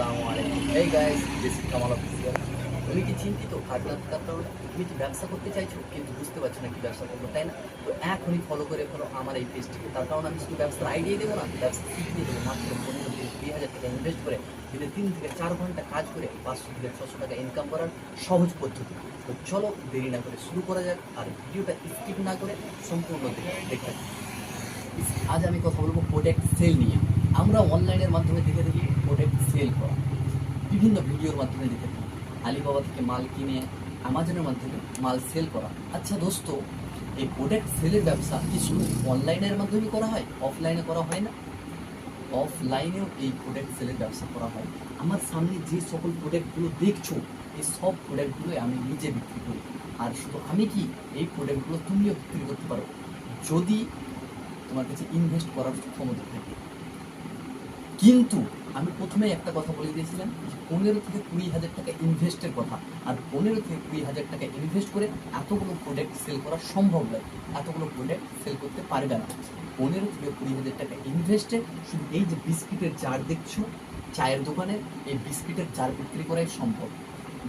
আসসালামু আলাইকুম। এই guys, this is Kamal official. তুমি কি চিন্তিত কাজ না থাকার কারণে? তুমি কি ব্যবসা করতে চাইছো কিন্তু বুঝতে পারছো না কি ব্যবসা করবো, তাই না? তো এখনই ফলো করে ফেলো আমার এই পেজটিকে। তার কারণ আমি শুধু ব্যবসার আইডিয়া দেবো না, ব্যবসা শিখিয়ে দেবো। মাত্র 15 থেকে 20 হাজার টাকা ইনভেস্ট করে দিনে 3 থেকে 4 ঘন্টা কাজ করে 500 থেকে 600 টাকা ইনকাম করার সহজ পদ্ধতি। তো চলো দেরি না করে শুরু করা যাক, আর ভিডিওটা স্কিপ না করে সম্পূর্ণ দেখতে থাকো। আজ আমি কথা বলবো প্রোডাক্ট সেল নিয়ে। আমরা অনলাইনের মাধ্যমে দেখে থাকি প্রোডাক্ট সেল করা, বিভিন্ন ভিডিওর মাধ্যমে দেখে থাকি আলিবাবা থেকে মাল কিনে অ্যামাজনের মাধ্যমে মাল সেল করা। আচ্ছা দোস্ত, এই প্রোডাক্ট সেলের ব্যবসা কি শুধু অনলাইনের মাধ্যমে করা হয়, অফলাইনে করা হয় না? অফলাইনেও এই প্রোডাক্ট সেলের ব্যবসা করা হয়। আমার সামনে যে সকল প্রোডাক্টগুলো দেখছো, এই সব প্রোডাক্টগুলোই আমি নিজে বিক্রি করি। আর শুধু আমি কি, এই প্রোডাক্টগুলো তুমিও বিক্রি করতে পারো যদি তোমার কাছে ইনভেস্ট করার ক্ষমতা থাকে। কিন্তু আমি প্রথমে একটা কথা বলে দিয়েছিলাম যে 15 থেকে 20 হাজার টাকা ইনভেস্টের কথা। আর 15 থেকে 20 হাজার টাকা ইনভেস্ট করে এতগুলো প্রোডাক্ট সেল করা সম্ভব নয়, এতগুলো প্রোডাক্ট সেল করতে পারবে না। 15 থেকে 20 হাজার টাকা ইনভেস্টে শুধু এই যে বিস্কিটের জার দেখছো চায়ের দোকানে, এই বিস্কিটের জার বিক্রি করাই সম্ভব।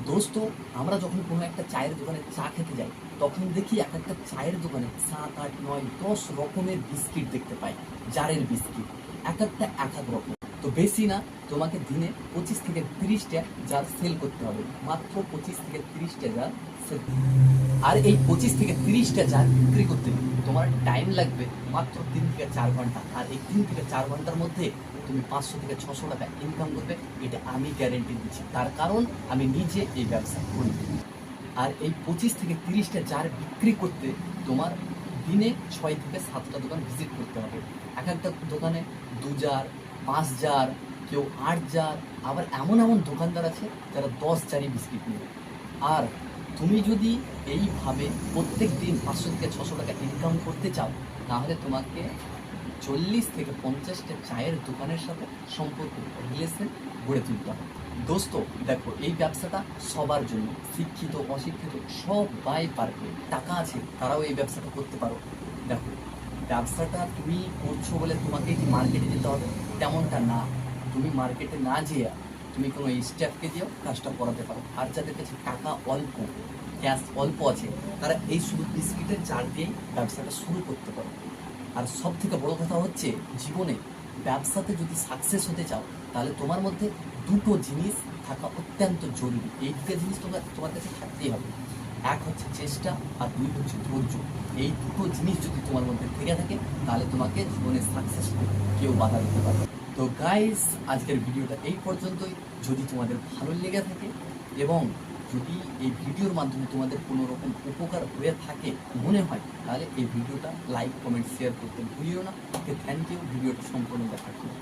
দোস্ত, আমরা যখন কোনো একটা চায়ের দোকানে চা খেতে যাই, তখন দেখি এক একটা চায়ের দোকানে 7, 8, 9, 10 রকমের বিস্কিট দেখতে পাই। জারের বিস্কিট এক একটা এক এক রকম। তো বেশি না, তোমাকে দিনে 25 থেকে 30টা জার সেল করতে হবে, মাত্র 25 থেকে 30টা জার সেল। আর এই 25 থেকে 30টা জার বিক্রি করতে তোমার টাইম লাগবে মাত্র 3 থেকে 4 ঘন্টা। আর এই 3 থেকে 4 ঘন্টার মধ্যে তুমি 500 থেকে 600 টাকা ইনকাম করবে, এটা আমি গ্যারেন্টি দিচ্ছি। তার কারণ আমি নিজে এই ব্যবসা করি। আর এই 25 থেকে 30টা জার বিক্রি করতে তোমার দিনে 6 থেকে 7টা দোকান ভিজিট করতে হবে। এক একটা দোকানে 2 জার, 5 জার, কেউ 8 জার, আবার এমন এমন দোকানদার আছে যারা 10 জারই বিস্কিট নেবে। আর তুমি যদি এইভাবে প্রত্যেক দিন 500 থেকে 600 টাকা ইনকাম করতে চাও, তাহলে তোমাকে 40 থেকে 50টা চায়ের দোকানের সাথে সম্পর্ক, রিলেশন গড়ে তুলতে হবে। দোস্ত দেখো, এই ব্যবসাটা সবার জন্য, শিক্ষিত অশিক্ষিত সবাই পারবে। টাকা আছে তারাও এই ব্যবসাটা করতে পারো। দেখো, ব্যবসাটা তুমি করছো বলে তোমাকে কি মার্কেটে যেতে হবে তেমনটা না। তুমি মার্কেটে না যেয়ে তুমি কোনো স্টাফকে দিয়েও কাজটা করাতে পারো। আর যাদের কাছে টাকা অল্প, ক্যাশ অল্প আছে, তারা এই শুধু বিস্কিটের জার দিয়েই ব্যবসাটা শুরু করতে পারো। আর সব থেকে বড় কথা হচ্ছে, জীবনে ব্যবসাতে যদি সাকসেস হতে চাও, তাহলে তোমার মধ্যে দুটো জিনিস থাকা অত্যন্ত জরুরি। এই দুটো জিনিস তোমার কাছে থাকতেই হবে। এক হচ্ছে চেষ্টা, আর 2 হচ্ছে ধৈর্য। এই দুটো জিনিস যদি তোমার মধ্যে থেকে থাকে, তাহলে তোমাকে জীবনে সাকসেস কেউ বাধা দিতে পারবে। তো গাইস, আজকের ভিডিওটা এই পর্যন্তই। যদি তোমাদের ভালো লেগে থাকে এবং যদি এই ভিডিওর মাধ্যমে তোমাদের কোনো রকম উপকার হয়ে থাকে মনে হয়, তাহলে এই ভিডিওটা লাইক, কমেন্ট, শেয়ার করতে ভুলিও না। ওকে, থ্যাংক ইউ ভিডিওটা সম্পূর্ণ দেখার জন্য।